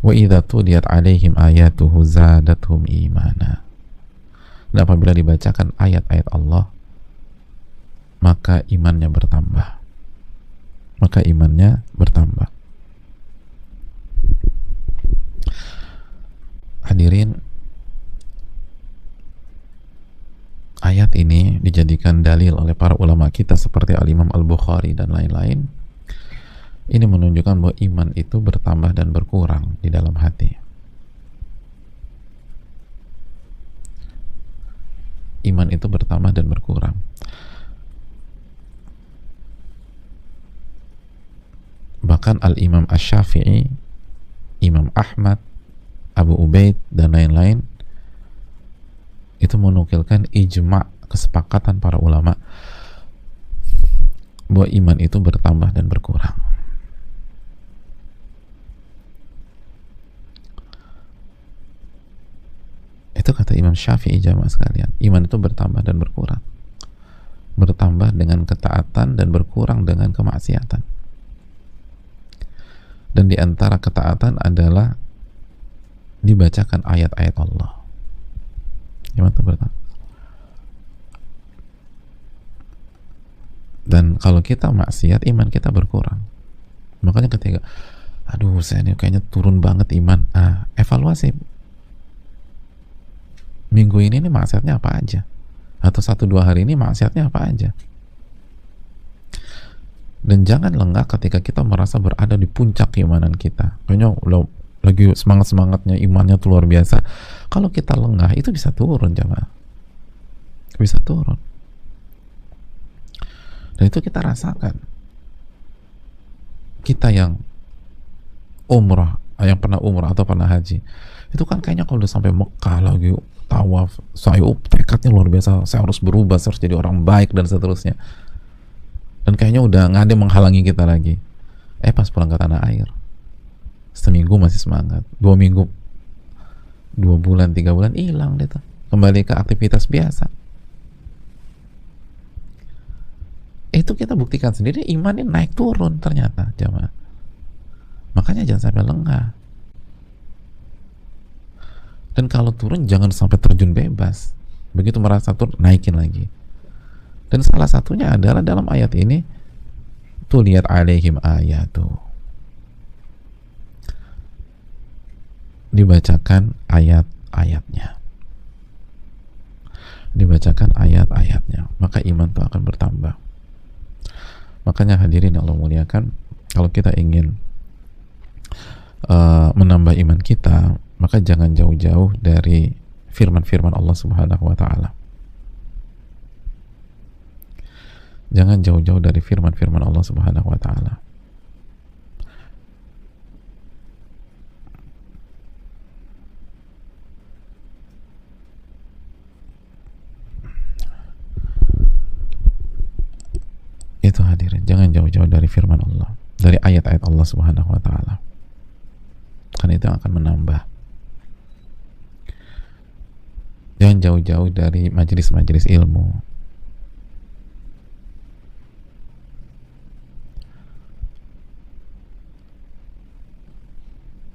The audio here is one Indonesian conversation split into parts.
Wa idza tuliyat alaihim ayatuhu zadatuhum imana. Dan apabila dibacakan ayat-ayat Allah, maka imannya bertambah. Maka imannya bertambah. Hadirin, ayat ini dijadikan dalil oleh para ulama kita seperti Al-Imam Al-Bukhari dan lain-lain. Ini menunjukkan bahwa iman itu bertambah dan berkurang di dalam hati. Iman itu bertambah dan berkurang. Bahkan Al-Imam Asy-Syafi'i, Imam Ahmad, Abu Ubaid, dan lain-lain itu menukilkan ijma', kesepakatan para ulama bahwa iman itu bertambah dan berkurang. Itu kata Imam Syafi'i, jamaah sekalian. Iman itu bertambah dan berkurang. Bertambah dengan ketaatan dan berkurang dengan kemaksiatan. Dan di antara ketaatan adalah dibacakan ayat-ayat Allah. Iman itu bertambah. Dan kalau kita maksiat, iman kita berkurang. Makanya ketika, aduh saya ini kayaknya turun banget iman, evaluasi minggu ini nih maksiatnya apa aja, atau 1-2 hari ini maksiatnya apa aja. Dan jangan lengah ketika kita merasa berada di puncak keimanan kita, kayaknya lagi semangat-semangatnya imannya tuh luar biasa. Kalau kita lengah, itu bisa turun, jemaah, bisa turun. Dan itu kita rasakan. Kita yang umrah, yang pernah umrah atau pernah haji, itu kan kayaknya kalau udah sampai Mekah lagi tawaf, saya tekadnya luar biasa, saya harus berubah, saya harus jadi orang baik dan seterusnya. Dan kayaknya udah nggak ada yang menghalangi kita lagi. Pas pulang ke tanah air, seminggu masih semangat, 2 minggu, 2 bulan, 3 bulan hilang deh tuh, kembali ke aktivitas biasa. Itu kita buktikan sendiri, iman ini naik turun ternyata, jamaah. Makanya jangan sampai lengah. Dan kalau turun jangan sampai terjun bebas. Begitu merasa turun, naikin lagi. Dan salah satunya adalah dalam ayat ini, tuliyat alaihim ayatu, dibacakan ayat-ayatnya, dibacakan ayat-ayatnya, maka iman itu akan bertambah. Makanya hadirin yang Allah muliakan, kalau kita ingin menambah iman kita, maka jangan jauh-jauh dari firman-firman Allah Subhanahu wa ta'ala. Jangan jauh-jauh dari firman-firman Allah Subhanahu wa ta'ala. Itu hadirin, jangan jauh-jauh dari firman Allah, dari ayat-ayat Allah Subhanahu wa ta'ala. Karena itu akan menambah. Jangan jauh-jauh dari majelis-majelis ilmu.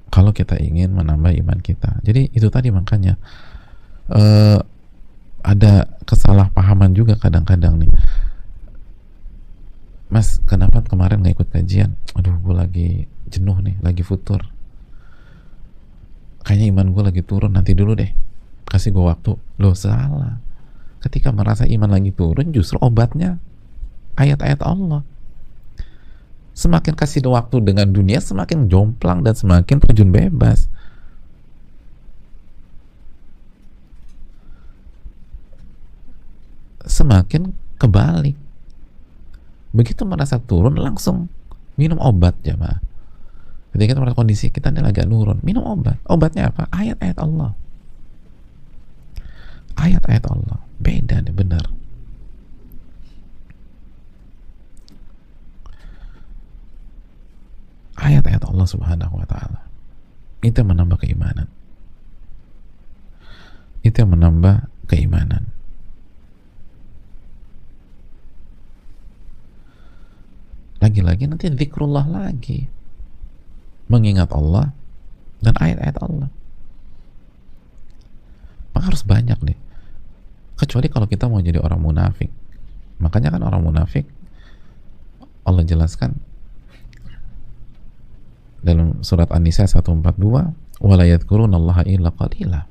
Kalau kita ingin menambah iman kita. Jadi itu tadi, makanya ada kesalahpahaman juga kadang-kadang nih. Mas, kenapa kemarin nggak ikut kajian? Aduh, gue lagi jenuh nih, lagi futur. Kayaknya iman gue lagi turun, nanti dulu deh. Kasih gue waktu. Loh, salah. Ketika merasa iman lagi turun, justru obatnya ayat-ayat Allah. Semakin kasih waktu dengan dunia, semakin jomplang dan semakin terjun bebas. Semakin kebalik. Begitu merasa turun, langsung minum obat, jemaah. Ketika kita merasa kondisi kita ini agak nurun, minum obat. Obatnya apa? Ayat-ayat Allah. Ayat-ayat Allah. Beda deh, benar. Ayat-ayat Allah Subhanahu wa ta'ala. Itu yang menambah keimanan. Itu yang menambah keimanan. Lagi-lagi nanti zikrullah lagi. Mengingat Allah, dan ayat-ayat Allah. Maka harus banyak deh. Kecuali kalau kita mau jadi orang munafik. Makanya kan orang munafik Allah jelaskan dalam surat An-Nisa 142, wala yadhkurunallaha illa qalila.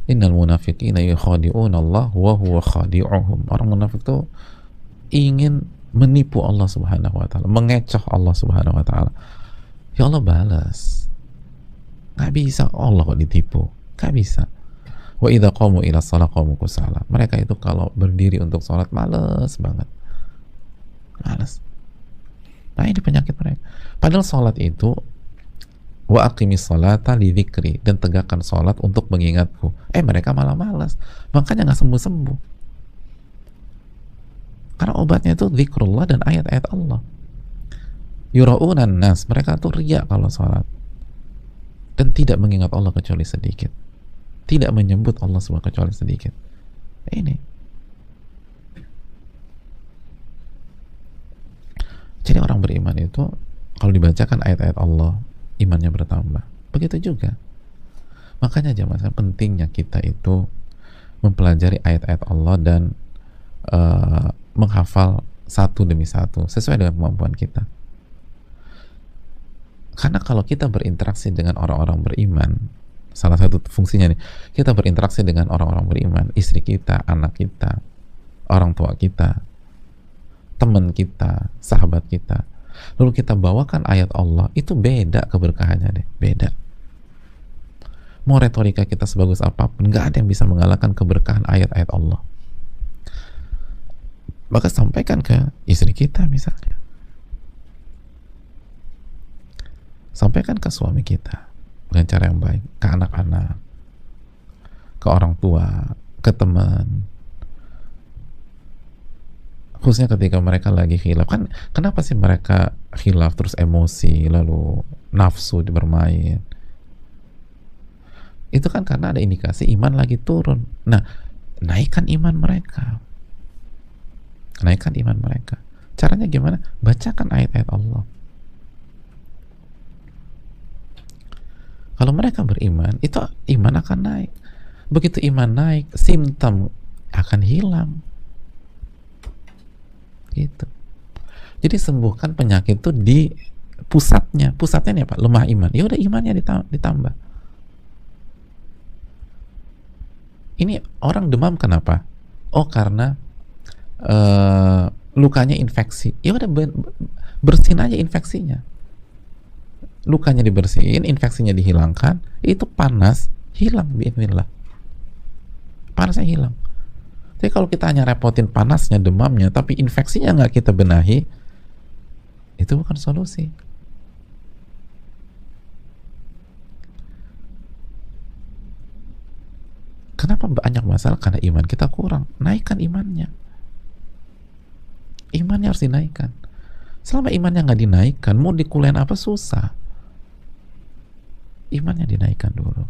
Innal munafiqina yukhadi'una Allah wa huwa khadi'uhum. Orang munafik itu ingin menipu Allah Subhanahu wa taala, mengecoh Allah Subhanahu wa taala. Ya Allah balas. Nggak bisa Allah kok ditipu. Nggak bisa. Wa idza qamu ila shalah qamu kusala. Mereka itu kalau berdiri untuk sholat males banget. Males. Nah ini penyakit mereka. Padahal sholat itu wa aqimis sholata li dzikri, dan tegakkan sholat untuk mengingatku. Mereka malah malas. Makanya nggak sembuh-sembuh. Karena obatnya itu zikrullah dan ayat-ayat Allah. Yura'unan nas, mereka tuh riya kalau sholat dan tidak mengingat Allah kecuali sedikit, tidak menyebut Allah subhanahu kecuali sedikit. Ini jadi orang beriman itu kalau dibacakan ayat-ayat Allah imannya bertambah. Begitu juga makanya jamaah, pentingnya kita itu mempelajari ayat-ayat Allah dan menghafal satu demi satu sesuai dengan kemampuan kita. Karena kalau kita berinteraksi dengan orang-orang beriman, salah satu fungsinya nih, kita berinteraksi dengan orang-orang beriman, istri kita, anak kita, orang tua kita, teman kita, sahabat kita, lalu kita bawakan ayat Allah, itu beda keberkahannya deh, beda. Mau retorika kita sebagus apapun, nggak ada yang bisa mengalahkan keberkahan ayat-ayat Allah. Maka sampaikan ke istri kita misalnya, sampaikan ke suami kita dengan cara yang baik, ke anak-anak, ke orang tua, ke teman, khususnya ketika mereka lagi khilaf. Kan kenapa sih mereka khilaf terus emosi lalu nafsu bermain? Itu kan karena ada indikasi iman lagi turun. Nah, naikkan iman mereka, naikkan iman mereka. Caranya gimana? Bacakan ayat-ayat Allah. Kalau mereka beriman, itu iman akan naik. Begitu iman naik, simptom akan hilang. Gitu. Jadi sembuhkan penyakit itu di pusatnya. Pusatnya nih apa? Lemah iman. Ya udah imannya ditambah. Ini orang demam kenapa? Oh karena lukanya infeksi. Ya udah bersihin aja infeksinya. Lukanya dibersihin, infeksinya dihilangkan, itu panas hilang biidznillah. Panasnya hilang. Tapi kalau kita hanya repotin panasnya, demamnya, tapi infeksinya nggak kita benahi, itu bukan solusi. Kenapa banyak masalah? Karena iman kita kurang. Naikkan imannya. Imannya harus dinaikkan. Selama imannya nggak dinaikkan, mau dikulen apa susah. Imannya dinaikkan dulu.